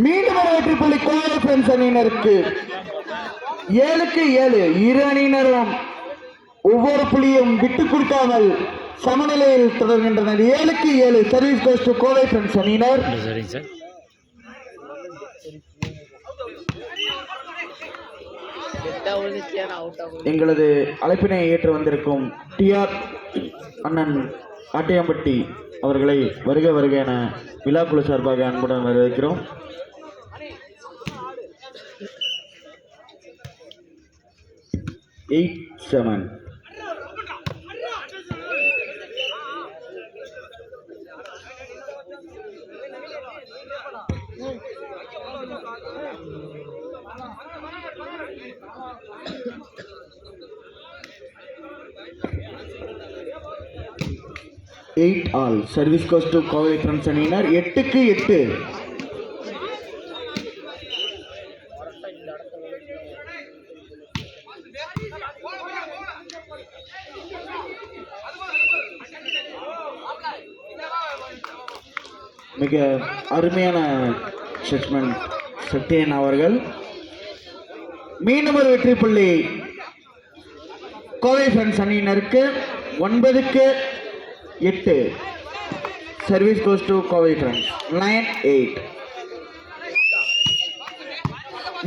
மீண்டும் ஒரு வெற்றி புள்ளி கோவை ஃப்ரெண்ட்ஸ் அணியினருக்கு. 7-7 இரு அணியினரும் ஒவ்வொரு புள்ளியும் விட்டுக் கொடுக்காமல் சமநிலையில் தொடர்கின்றனர். 7-7 service goes to Kovai friends அணியினர். எங்களது அழைப்பினை ஏற்று வந்திருக்கும் டிஆர் அண்ணன் ஆட்டையம்பட்டி அவர்களை வருக வருக என விழாக்குழு சார்பாக அன்புடன் வரவேற்கிறோம். All service goes to Kovai friends அணியினர். 8-8 மிக அருமையான ஜட்ஜ்மெண்ட் சத்யன் அவர்கள். மீண்டும் ஒரு வெற்றி புள்ளி கோவை ஃப்ரெண்ட்ஸ் அணியினருக்கு. 9-8 service goes to Kovai friends. 9-8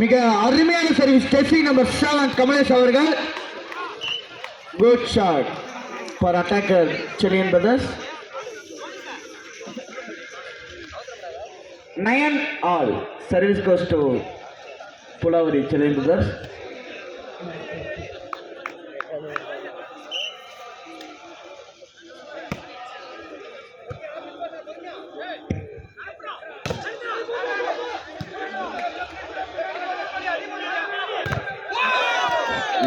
மிக அருமையான சர்வீஸ் டெஸ்டிங் நம்பர் 7 கமலேஷ் அவர்கள். Good shot for attacker Chilean Brothers. 9 all service goes to Pulavari Children Brothers.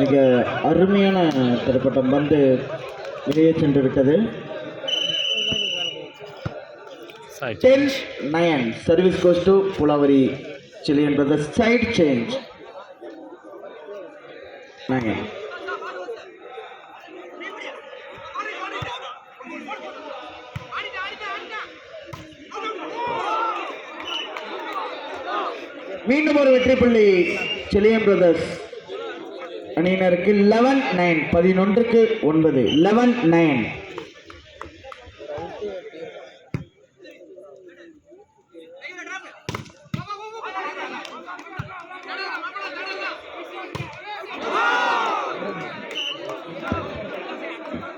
மிக அருமையான தரப்பட்ட பந்து வெளியே சென்று விட்டது. 10-9 service goes to Pulavari Children Brothers. Side change 9. மீண்டும் ஒரு வெற்றி புள்ளி Children Brothers அணியினருக்கு. 11-9 11-9 11-9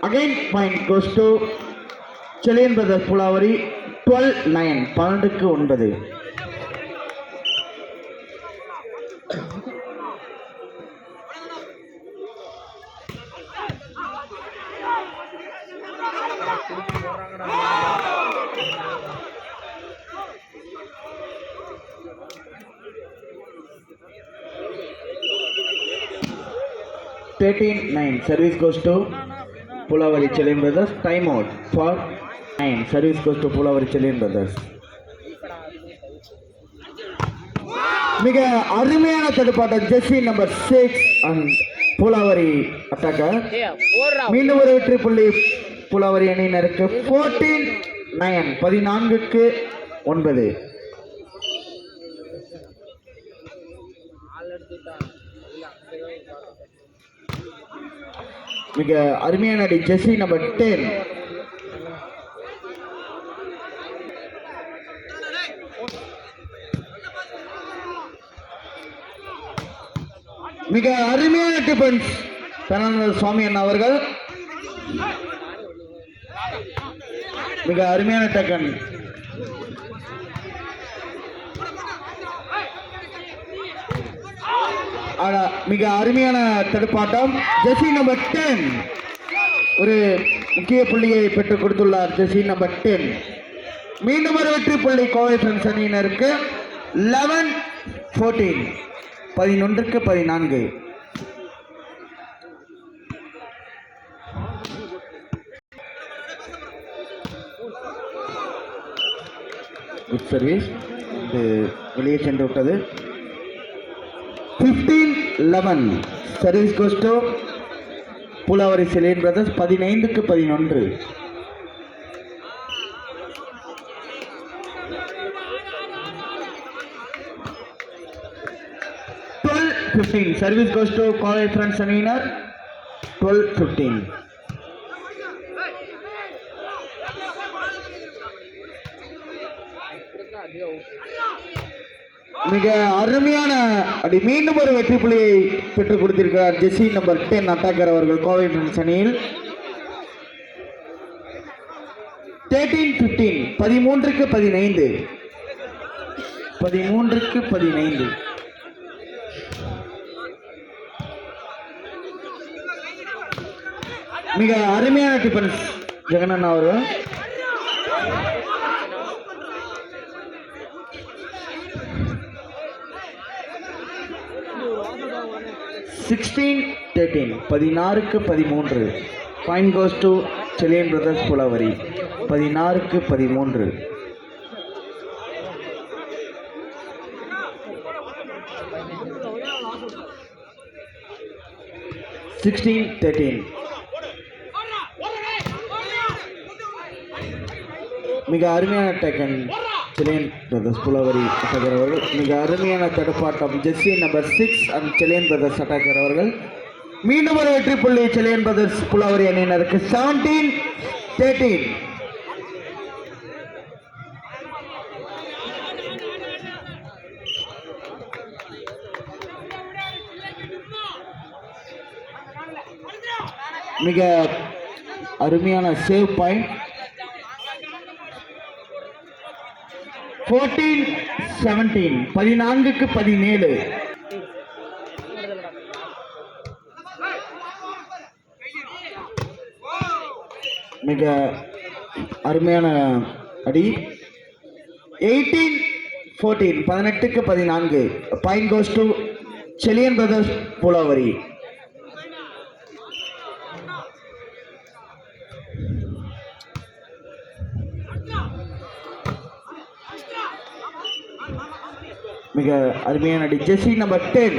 Again point goes to Children Brothers Pulavari. 12-9 12-9 13-9 service goes to Pulavari Children Brothers. Time out for 9 service goes to Pulavari Children Brothers. மிக அருமையான தடுப்பாட்டம் jersey number 6 and Pulavari attacker. மீண்டும் ஒரு வெற்றி புள்ளி Pulavari அணியினருக்கு. 14-9 14-9 மிக அருமையான அடி ஜெர்சி நம்பர் 10. மிக அருமையான டிஃபென்ஸ் தனநல் சுவாமி அண்ணா அவர்கள். மிக அருமையான டக்கன். மிக அருமையான தடுப்பாட்டம் ஜெர்சி நம்பர் 10 ஒரு முக்கிய புள்ளியை பெற்றுக் கொடுத்துள்ளார் ஜெர்சி நம்பர் 10. மீண்டும் ஒரு வெற்றி புள்ளி கோவை ஃப்ரெண்ட்ஸ் அணியினருக்கு. 11-14 11-14 குட் சர்வீஸ் வெளியே சென்று விட்டது. 15-11 service goes to Pulavari Children Brothers. 15-11 12-15. Service goes to Kovai Friends அணியினர் 12-15. மிக அருமையான அடி. மீண்டும் ஒரு வெற்றி புள்ளியை பெற்றுக் கொடுத்திருக்கிறார் ஜெர்சி நம்பர் 10 அட்டாக்கர் அவர்கள் கோவை ஃப்ரெண்ட்ஸ் அணியில். 13-15. 13-15. 13-15. மிக அருமையான டிஃபென்ஸ் ஜெகனன் அவர்கள். Sixteen 13. 16-13. Point goes to Chilean Brothers Pulavari. 16-13. மிக அருமையான taken Chilean Brothers Pulavari attacker அவர்கள். மிக அருமையான தடுப்பாட்டம் jersey number 6 and Chilean Brothers attacker அவர்கள். மீண்டும் ஒரு வெற்றி புள்ளி Chilean Brothers Pulavari அணியினருக்கு. 17-13. மிக அருமையான சேவ் பாயிண்ட். 14-17. 14-17. மிக அருமையான அடி. 18-14. 18-14. Point goes to Chilean Brothers Pulavari. மிக அருமையான அடி. Jersey number 10.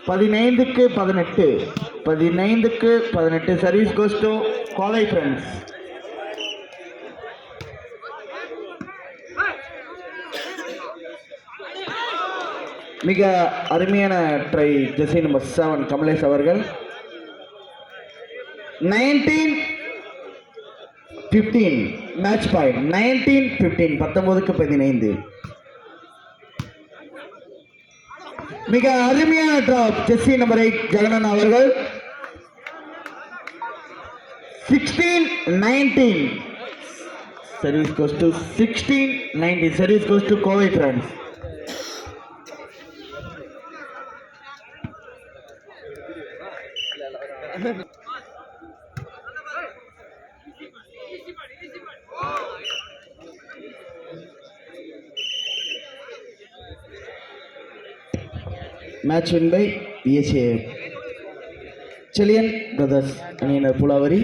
15-18. 15-18. Service goes to Kovai friends. மிக அருமையான ட்ரை ஜெர்சி நம்பர் 7 கமலேஷ் அவர்கள். 19-15. Match point. 19-15. 19-15. மிக அருமையான டிராப் ஜெர்சி நம்பர் 8 ஜெகனன் அவர்கள். 16-19. Service goes to 16-19. Service goes to Kovai friends. Match win by BSA. Chilean Brothers அணியினர் புலாவரி.